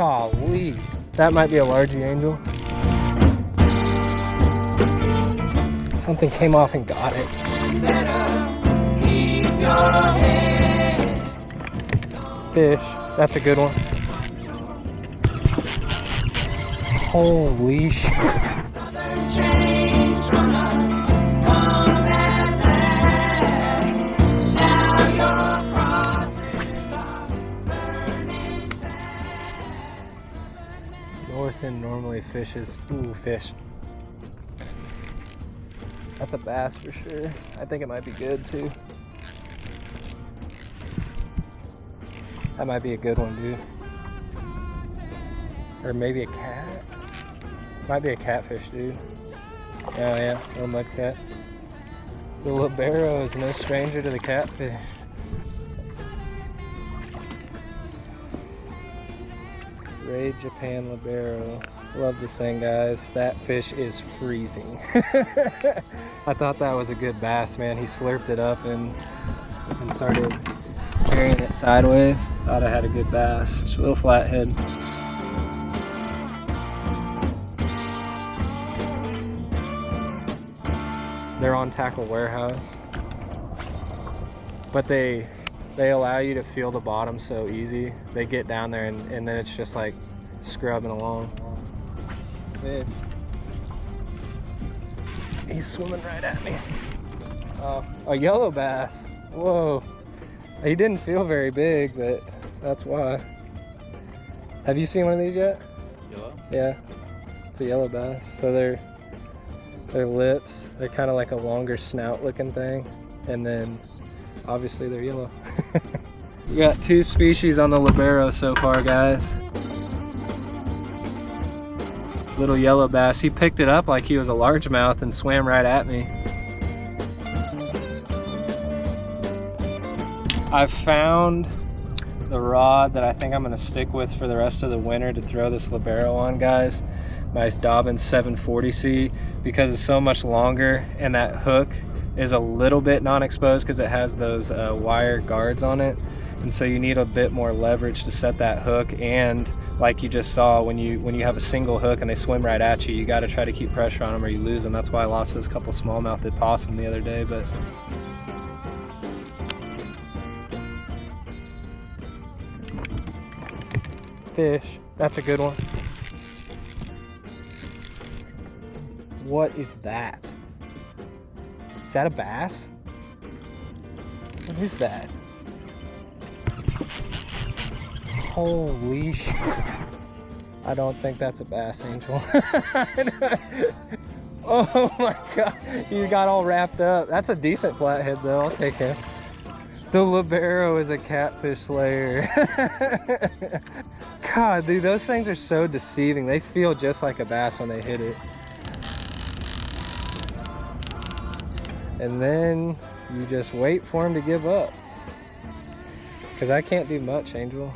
Golly. That might be a largie, Angel. Something came off and got it. Fish. That's a good one. Holy shit. North End normally fishes. Ooh, fish. That's a bass for sure. I think it might be good too. That might be a good one, dude. Or maybe a cat. Might be a catfish, dude. Oh yeah, little mud cat. The Libero is no stranger to the catfish. Raid Japan Libero. Love this thing, guys. That fish is freezing. I thought that was a good bass, man. He slurped it up and started carrying it sideways. Thought I had a good bass. Just a little flathead. They're on Tackle Warehouse, but they allow you to feel the bottom so easy. They get down there and then it's just like scrubbing along. Fish. He's swimming right at me. A yellow bass. Whoa. He didn't feel very big, but that's why. Have you seen one of these yet? Yellow? Yeah. It's a yellow bass. So their lips, they're kind of like a longer snout looking thing. And then obviously they're yellow. We got 2 species on the Libero so far, guys. Little yellow bass. He picked it up like he was a largemouth and swam right at me. I've found the rod that I think I'm gonna stick with for the rest of the winter to throw this Libero on, guys. My Dobbins 740C, because it's so much longer and that hook is a little bit non-exposed because it has those wire guards on it, and so you need a bit more leverage to set that hook. And like you just saw, when you have a single hook and they swim right at you, you got to try to keep pressure on them or you lose them. That's why I lost those couple smallmouthed possum the other day. But fish, that's a good one. What is that? Is that a bass? What is that? Holy shit. I don't think that's a bass, Angel. Oh my god, you got all wrapped up. That's a decent flathead though, I'll take him. The Libero is a catfish slayer. God, dude, those things are so deceiving. They feel just like a bass when they hit it. And then you just wait for him to give up. Because I can't do much, Angel.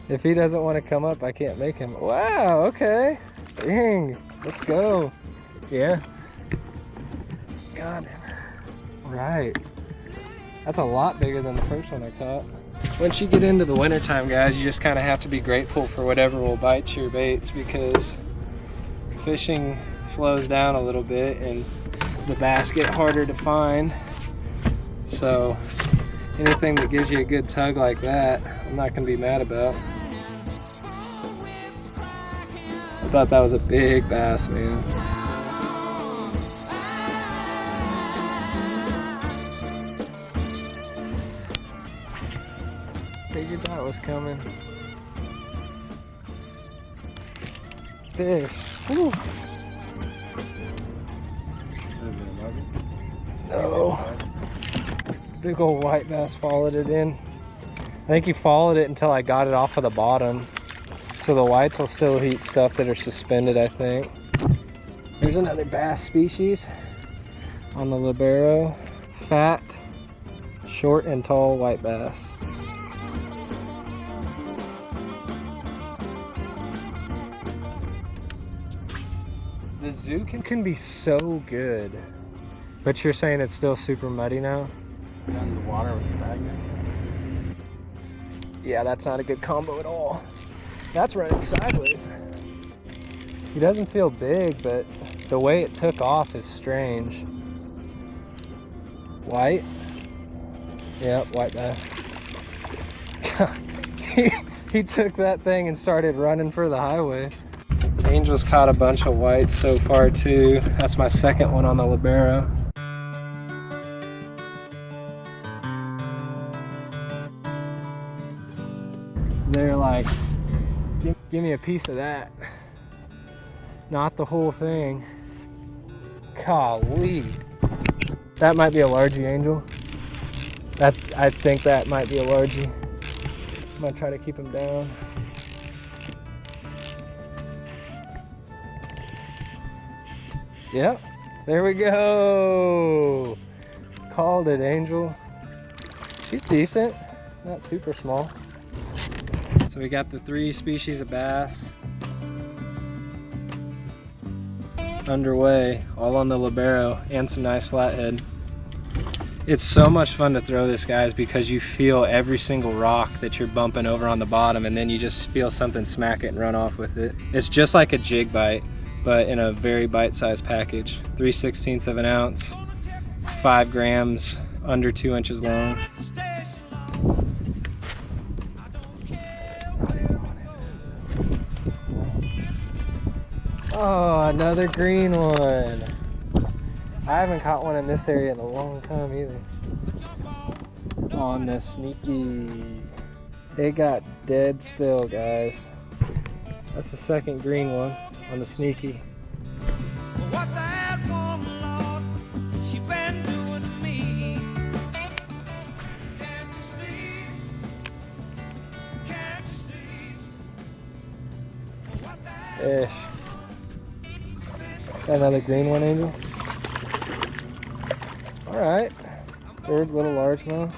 If he doesn't want to come up, I can't make him. Wow, okay. Dang, let's go. Yeah. God, right. That's a lot bigger than the first one I caught. Once you get into the wintertime, guys, you just kind of have to be grateful for whatever will bite your baits, because fishing slows down a little bit and the bass get harder to find. So anything that gives you a good tug like that, I'm not gonna be mad about. I thought that was a big bass, man. Figured that was coming. Fish. Woo. No. Big old white bass followed it in. I think he followed it until I got it off of the bottom. So the whites will still eat stuff that are suspended, I think. Here's another bass species on the Libero. Fat, short and tall white bass. The zoo can be so good. But you're saying it's still super muddy now? And the water was stagnant. Yeah, that's not a good combo at all. That's running sideways. He doesn't feel big, but the way it took off is strange. White? Yep, white bass. he took that thing and started running for the highway. Angel's caught a bunch of whites so far too. That's my second one on the Libero. They're like, give me a piece of that. Not the whole thing. Golly. That might be a largie, Angel. I think that might be a largie. I'm gonna try to keep him down. Yep, there we go. Called it, Angel. She's decent, not super small. So we got the 3 species of bass underway, all on the Libero, and some nice flathead. It's so much fun to throw this, guys, because you feel every single rock that you're bumping over on the bottom, and then you just feel something smack it and run off with it. It's just like a jig bite, but in a very bite-sized package. 3/16 of an ounce, 5 grams, under 2 inches long. Oh, another green one. I haven't caught one in this area in a long time either. On the sneaky. It got dead still, guys. That's the second green one on the sneaky. What that woman, Lord, she been doing to me. Can't you see? Can't you see? What that ish. Got another green one, Angel. Alright. Third little largemouth.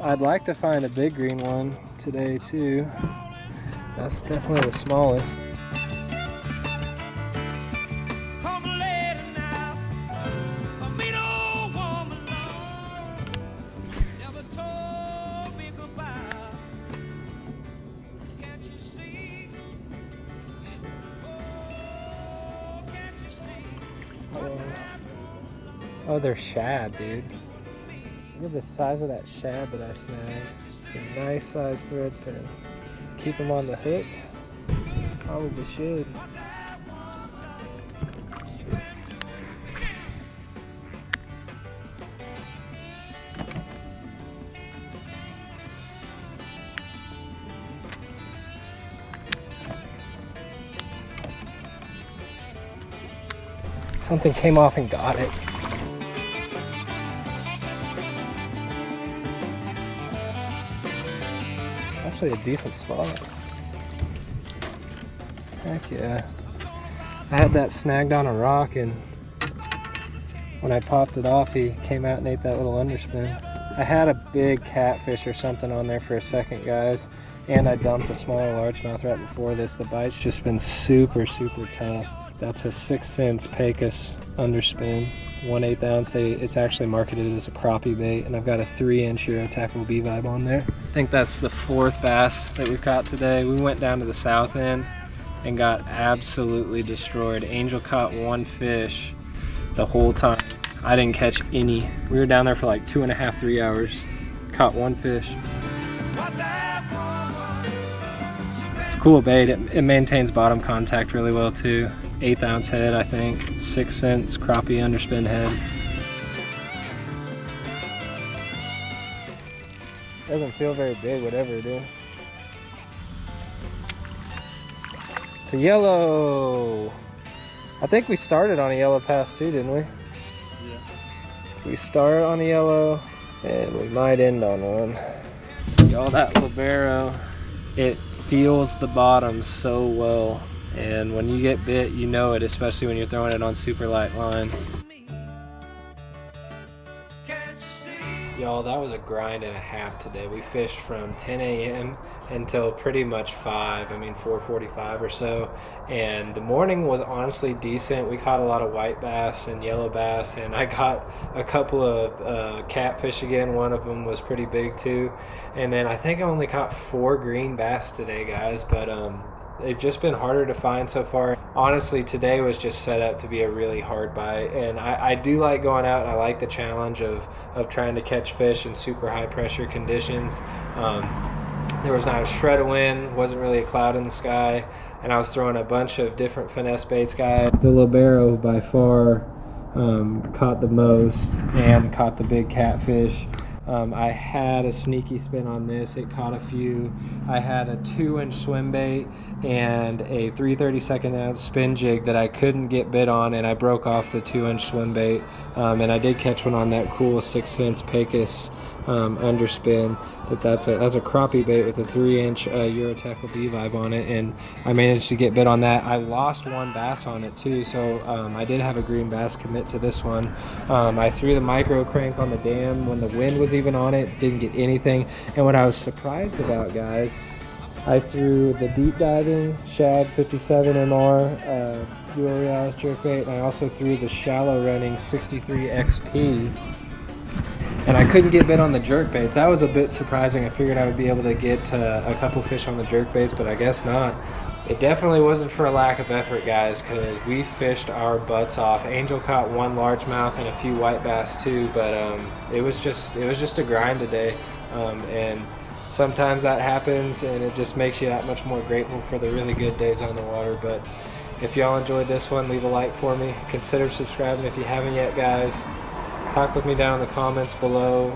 I'd like to find a big green one today too. That's definitely the smallest. Oh, they're shad, dude. Look at the size of that shad that I snagged. A nice size thread fin. Keep them on the hook? Probably should. Something came off and got it. Actually a decent spot. Heck yeah. I had that snagged on a rock, and when I popped it off, he came out and ate that little underspin. I had a big catfish or something on there for a second, guys, and I dumped a smaller largemouth right before this. The bite's just been super, super tough. That's a 6 cents Pecos underspin, 1/8 ounce. It's actually marketed as a crappie bait, and I've got a 3-inch Euro Tackle B Vibe on there. I think that's the 4th bass that we caught today. We went down to the south end and got absolutely destroyed. Angel caught 1 fish the whole time. I didn't catch any. We were down there for like 2.5, 3 hours. Caught 1 fish. It's a cool bait. It maintains bottom contact really well too. 1/8 ounce head, I think. 6 cents crappie underspin head. Doesn't feel very big, whatever it is. It's a yellow. I think we started on a yellow pass too, didn't we? Yeah. We start on a yellow, and we might end on one. Y'all, that Libero, it feels the bottom so well. And when you get bit, you know it, especially when you're throwing it on super light line. Y'all, that was a grind and a half today. We fished from 10 a.m. until pretty much 5, I mean 4:45 or so. And the morning was honestly decent. We caught a lot of white bass and yellow bass, and I got a couple of catfish again. One of them was pretty big too. And then I think I only caught 4 green bass today, guys, but they've just been harder to find so far. Honestly, today was just set up to be a really hard bite, and I do like going out, and I like the challenge of trying to catch fish in super high pressure conditions. There was not a shred of wind, wasn't really a cloud in the sky, and I was throwing a bunch of different finesse baits, guys. The Libero by far caught the most and caught the big catfish. I had a sneaky spin on this. It caught a few. I had a 2-inch swim bait and a 3/32 ounce spin jig that I couldn't get bit on, and I broke off the 2-inch swim bait. And I did catch one on that cool 6-cents Pecos underspin. That's a crappie bait with a 3-inch Euro tackle D-vibe on it, and I managed to get bit on that. I lost 1 bass on it too, so I did have a green bass commit to this one. I threw the micro crank on the dam when the wind was even on it, didn't get anything. And what I was surprised about, guys, I threw the deep diving shad 57 MR dual reals jerkbait, and I also threw the shallow running 63 XP. And I couldn't get bit on the jerkbaits. That was a bit surprising. I figured I would be able to get a couple fish on the jerkbaits, but I guess not. It definitely wasn't for a lack of effort, guys, because we fished our butts off. Angel caught 1 largemouth and a few white bass too, but it was just a grind today. And sometimes that happens, and it just makes you that much more grateful for the really good days on the water. But if y'all enjoyed this one, leave a like for me. Consider subscribing if you haven't yet, guys. Talk with me down in the comments below.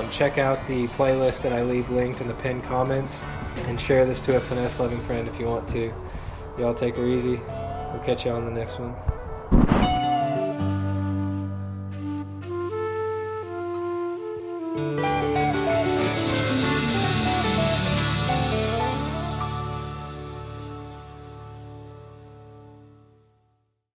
Check out the playlist that I leave linked in the pinned comments, and share this to a finesse loving friend if you want to. Y'all take her easy. We'll catch you on the next one.